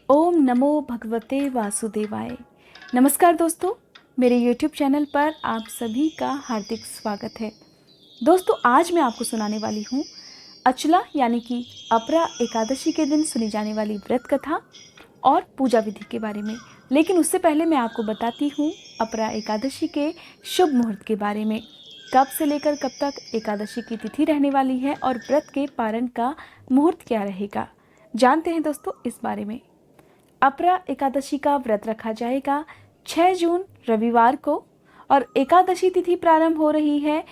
ओम नमो भगवते वासुदेवाय। नमस्कार दोस्तों, मेरे YouTube चैनल पर आप सभी का हार्दिक स्वागत है। दोस्तों, आज मैं आपको सुनाने वाली हूँ अचला यानी कि अपरा एकादशी के दिन सुनी जाने वाली व्रत कथा और पूजा विधि के बारे में। लेकिन उससे पहले मैं आपको बताती हूँ अपरा एकादशी के शुभ मुहूर्त के बारे में। कब से लेकर कब तक एकादशी की तिथि रहने वाली है और व्रत के पारण का मुहूर्त क्या रहेगा, जानते हैं दोस्तों इस बारे में। अपरा एकादशी का व्रत रखा जाएगा 6 जून रविवार को और एकादशी तिथि प्रारंभ हो रही है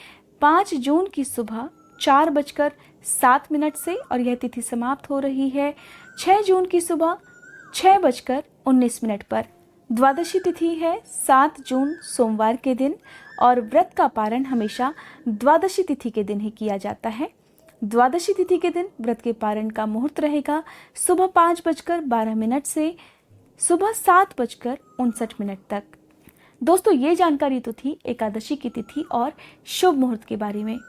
5 जून की सुबह 4:07 से और यह तिथि समाप्त हो रही है 6 जून की सुबह 6:19 पर। द्वादशी तिथि है 7 जून सोमवार के दिन और व्रत का पारण हमेशा द्वादशी तिथि के दिन ही किया जाता है। द्वादशी तिथि के दिन व्रत के पारण का मुहूर्त रहेगा सुबह 5:12 से सुबह 7:59 तक। दोस्तों, ये जानकारी तो थी एकादशी की तिथि और शुभ मुहूर्त के बारे में।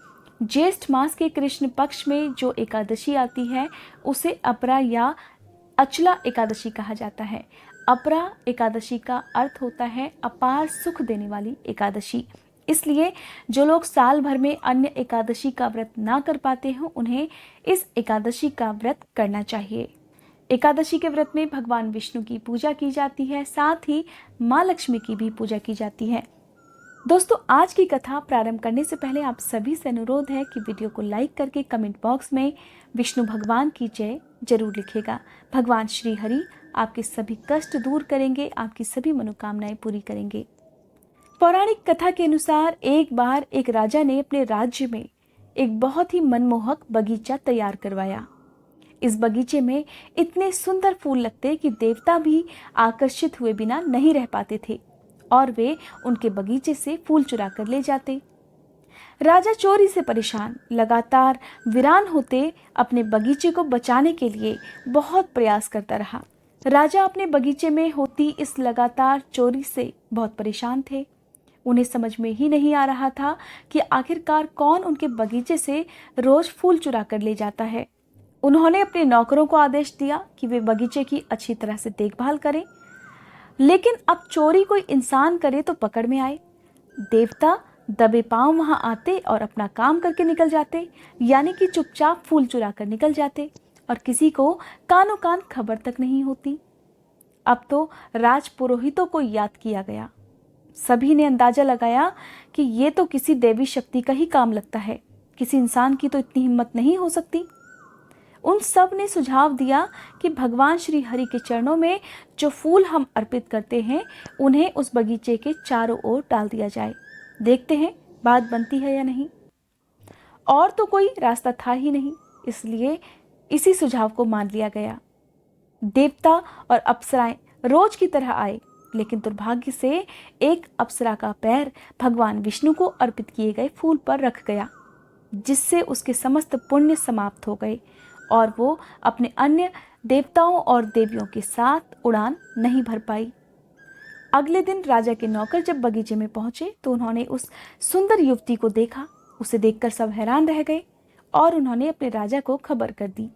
ज्येष्ठ मास के कृष्ण पक्ष में जो एकादशी आती है उसे अपरा या अचला एकादशी कहा जाता है। अपरा एकादशी का अर्थ होता है अपार सुख देने वाली एकादशी। इसलिए जो लोग साल भर में अन्य एकादशी का व्रत ना कर पाते हो उन्हें इस एकादशी का व्रत करना चाहिए। एकादशी के व्रत में भगवान विष्णु की पूजा की जाती है, साथ ही माँ लक्ष्मी की भी पूजा की जाती है। दोस्तों, आज की कथा प्रारंभ करने से पहले आप सभी से अनुरोध है कि वीडियो को लाइक करके कमेंट बॉक्स में विष्णु भगवान की जय जरूर लिखेगा। भगवान श्री हरि आपके सभी कष्ट दूर करेंगे, आपकी सभी मनोकामनाएं पूरी करेंगे। पौराणिक कथा के अनुसार एक बार एक राजा ने अपने राज्य में एक बहुत ही मनमोहक बगीचा तैयार करवाया। इस बगीचे में इतने सुंदर फूल लगते कि देवता भी आकर्षित हुए बिना नहीं रह पाते थे और वे उनके बगीचे से फूल चुरा कर ले जाते। राजा चोरी से परेशान लगातार वीरान होते अपने बगीचे को बचाने के लिए बहुत प्रयास करता रहा। राजा अपने बगीचे में होती इस लगातार चोरी से बहुत परेशान थे। उन्हें समझ में ही नहीं आ रहा था कि आखिरकार कौन उनके बगीचे से रोज फूल चुरा कर ले जाता है। उन्होंने अपने नौकरों को आदेश दिया कि वे बगीचे की अच्छी तरह से देखभाल करें, लेकिन अब चोरी कोई इंसान करे तो पकड़ में आए। देवता दबे पांव वहां आते और अपना काम करके निकल जाते, यानी कि चुपचाप फूल चुरा कर निकल जाते और किसी को कानो कान खबर तक नहीं होती। अब तो राज पुरोहितों को याद किया गया। सभी ने अंदाजा लगाया कि ये तो किसी देवी शक्ति का ही काम लगता है, किसी इंसान की तो इतनी हिम्मत नहीं हो सकती। उन सब ने सुझाव दिया कि भगवान श्री हरि के चरणों में जो फूल हम अर्पित करते हैं उन्हें उस बगीचे के चारों ओर डाल दिया जाए। देखते हैं बात बनती है या नहीं। और तो कोई रास्ता था ही नहीं, इसलिए इसी सुझाव को मान लिया गया। देवता और अप्सराएं रोज की तरह आए, लेकिन दुर्भाग्य से एक अप्सरा का पैर भगवान विष्णु को अर्पित किए गए फूल पर रख गया, जिससे उसके समस्त पुण्य समाप्त हो गए और वो अपने अन्य देवताओं और देवियों के साथ उड़ान नहीं भर पाई। अगले दिन राजा के नौकर जब बगीचे में पहुंचे तो उन्होंने उस सुंदर युवती को देखा। उसे देखकर सब हैरान रह गए और उन्होंने अपने राजा को खबर कर दी।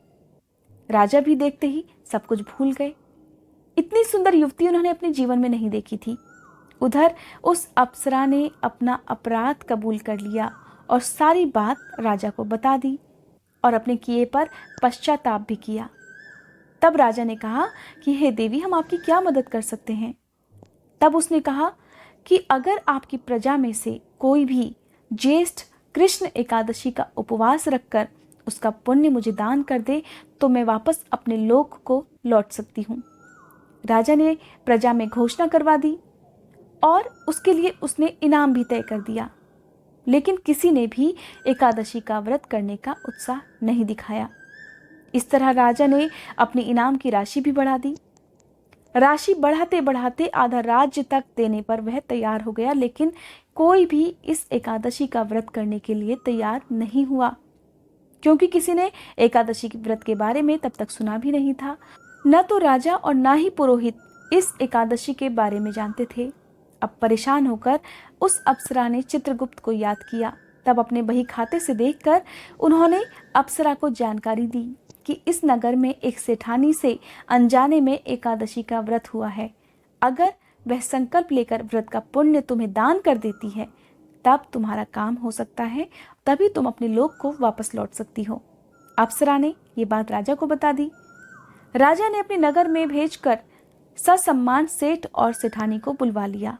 राजा भी देखते ही सब कुछ भूल गए। इतनी सुंदर युवती उन्होंने अपने जीवन में नहीं देखी थी। उधर उस अप्सरा ने अपना अपराध कबूल कर लिया और सारी बात राजा को बता दी और अपने किए पर पश्चाताप भी किया। तब राजा ने कहा कि हे देवी, हम आपकी क्या मदद कर सकते हैं। तब उसने कहा कि अगर आपकी प्रजा में से कोई भी ज्येष्ठ कृष्ण एकादशी का उपवास रखकर उसका पुण्य मुझे दान कर दे तो मैं वापस अपने लोक को लौट सकती हूँ। राजा ने प्रजा में घोषणा करवा दी और उसके लिए उसने इनाम भी तय कर दिया, लेकिन किसी ने भी एकादशी का व्रत करने का उत्साह नहीं दिखाया। इस तरह राजा ने अपने इनाम की राशि भी बढ़ा दी। राशि बढ़ाते बढ़ाते आधा राज्य तक देने पर वह तैयार हो गया, लेकिन कोई भी इस एकादशी का व्रत करने के लिए तैयार नहीं हुआ, क्योंकि किसी ने एकादशी के व्रत के बारे में तब तक सुना भी नहीं था। न तो राजा और न ही पुरोहित इस एकादशी के बारे में जानते थे। अब परेशान होकर उस अप्सरा ने चित्रगुप्त को याद किया। तब अपने बही खाते से देखकर उन्होंने अप्सरा को जानकारी दी कि इस नगर में एक सेठानी से अनजाने में एकादशी का व्रत हुआ है। अगर वह संकल्प लेकर व्रत का पुण्य तुम्हें दान कर देती है तब तुम्हारा काम हो सकता है, तभी तुम अपने लोक को वापस लौट सकती हो। अप्सरा ने ये बात राजा को बता दी। राजा ने अपने नगर में भेजकर ससम्मान सेठ और सेठानी को बुलवा लिया।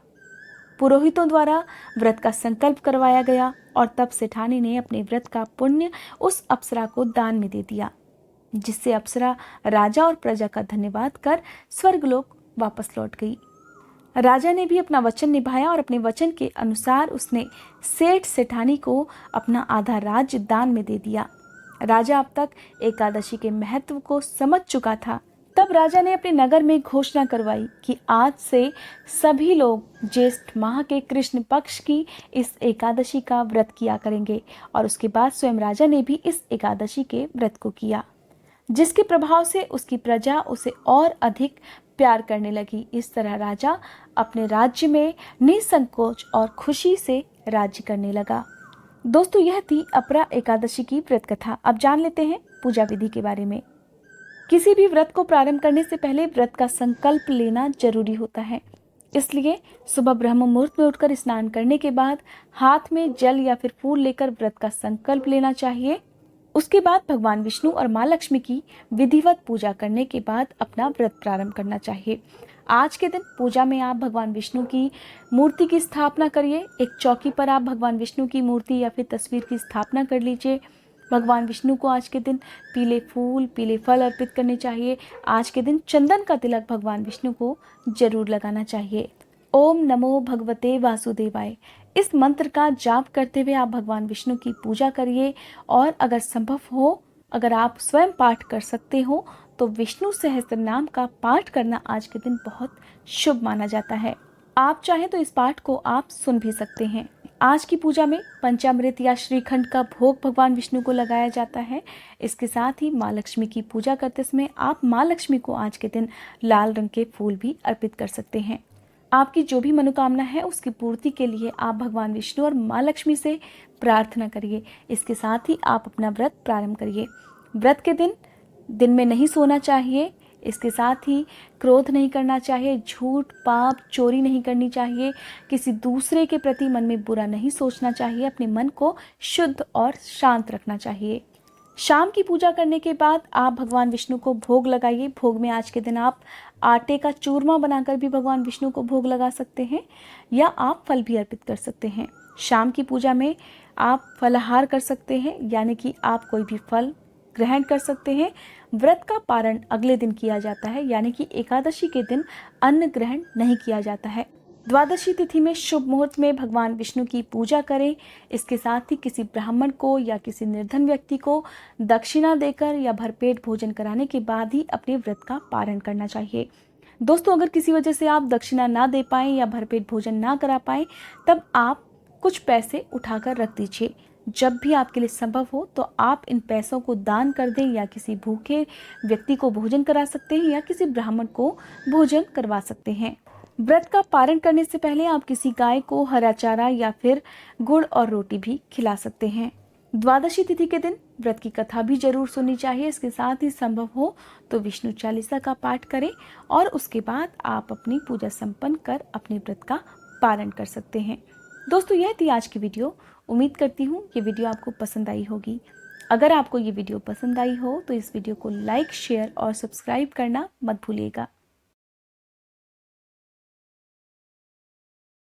पुरोहितों द्वारा व्रत का संकल्प करवाया गया और तब सेठानी ने अपने व्रत का पुण्य उस अप्सरा को दान में दे दिया, जिससे अप्सरा राजा और प्रजा का धन्यवाद कर स्वर्गलोक वापस लौट गई। राजा ने भी अपना वचन निभाया और अपने वचन के अनुसार उसने सेठ सेठानी को अपना आधा राज्य दान में दे दिया। राजा अब तक एकादशी के महत्व को समझ चुका था। तब राजा ने अपने नगर में घोषणा करवाई कि आज से सभी लोग ज्येष्ठ माह के कृष्ण पक्ष की इस एकादशी का व्रत किया करेंगे। और उसके बाद स्वयं राजा ने भी इस एकादशी के व्रत को किया, जिसके प्रभाव से उसकी प्रजा उसे और अधिक प्यार करने लगी। इस तरह राजा अपने राज्य में निसंकोच और खुशी से राज्य करने लगा। दोस्तों, यह थी अपरा एकादशी की व्रत कथा। अब जान लेते हैं पूजा विधि के बारे में। किसी भी व्रत को प्रारंभ करने से पहले व्रत का संकल्प लेना जरूरी होता है। इसलिए सुबह ब्रह्म मुहूर्त में उठकर स्नान करने के बाद हाथ में जल या फिर फूल लेकर व्रत का संकल्प लेना चाहिए। उसके बाद भगवान विष्णु और माँ लक्ष्मी की विधिवत पूजा करने के बाद अपना व्रत प्रारंभ करना चाहिए। आज के दिन पूजा में आप भगवान विष्णु की मूर्ति की स्थापना करिए। एक चौकी पर आप भगवान विष्णु की मूर्ति या फिर तस्वीर की स्थापना कर लीजिए। भगवान विष्णु को आज के दिन पीले फूल, पीले फल अर्पित करने चाहिए। आज के दिन चंदन का तिलक भगवान विष्णु को जरूर लगाना चाहिए। ओम नमो भगवते वासुदेवाय, इस मंत्र का जाप करते हुए आप भगवान विष्णु की पूजा करिए। और अगर संभव हो, अगर आप स्वयं पाठ कर सकते हो तो विष्णु सहस्त्र नाम का पाठ करना आज के दिन बहुत शुभ माना जाता है। आप चाहें तो इस पाठ को आप सुन भी सकते हैं। आज की पूजा में पंचामृत या श्रीखंड का भोग भगवान विष्णु को लगाया जाता है। इसके साथ ही माँ लक्ष्मी की पूजा करते समय आप माँ लक्ष्मी को आज के दिन लाल रंग के फूल भी अर्पित कर सकते हैं। आपकी जो भी मनोकामना है उसकी पूर्ति के लिए आप भगवान विष्णु और माँ लक्ष्मी से प्रार्थना करिए। इसके साथ ही आप अपना व्रत प्रारंभ करिए। व्रत के दिन में नहीं सोना चाहिए। इसके साथ ही क्रोध नहीं करना चाहिए, झूठ, पाप, चोरी नहीं करनी चाहिए, किसी दूसरे के प्रति मन में बुरा नहीं सोचना चाहिए। अपने मन को शुद्ध और शांत रखना चाहिए। शाम की पूजा करने के बाद आप भगवान विष्णु को भोग लगाइए। भोग में आज के दिन आप आटे का चूरमा बनाकर भी भगवान विष्णु को भोग लगा सकते हैं या आप फल भी अर्पित कर सकते हैं। शाम की पूजा में आप फलाहार कर सकते हैं, यानी कि आप कोई भी फल ग्रहण कर सकते हैं। व्रत का पारण अगले दिन किया जाता है, यानी कि एकादशी के दिन अन्न ग्रहण नहीं किया जाता है। द्वादशी तिथि में शुभ मुहूर्त में भगवान विष्णु की पूजा करें। इसके साथ ही किसी ब्राह्मण को या किसी निर्धन व्यक्ति को दक्षिणा देकर या भरपेट भोजन कराने के बाद ही अपने व्रत का पारण करना चाहिए। दोस्तों, अगर किसी वजह से आप दक्षिणा ना दे पाएं या भरपेट भोजन ना करा पाएं, तब आप कुछ पैसे उठाकर रख दीजिए। जब भी आपके लिए संभव हो तो आप इन पैसों को दान कर दें या किसी भूखे व्यक्ति को भोजन करा सकते हैं या किसी ब्राह्मण को भोजन करवा सकते हैं। व्रत का पारण करने से पहले आप किसी गाय को हरा चारा या फिर गुड़ और रोटी भी खिला सकते हैं। द्वादशी तिथि के दिन व्रत की कथा भी जरूर सुननी चाहिए। इसके साथ ही संभव हो तो विष्णु चालीसा का पाठ करें और उसके बाद आप अपनी पूजा संपन्न कर अपने व्रत का पारण कर सकते हैं। दोस्तों, यह थी आज की वीडियो। उम्मीद करती हूँ ये वीडियो आपको पसंद आई होगी। अगर आपको ये वीडियो पसंद आई हो तो इस वीडियो को लाइक, शेयर और सब्सक्राइब करना मत भूलिएगा।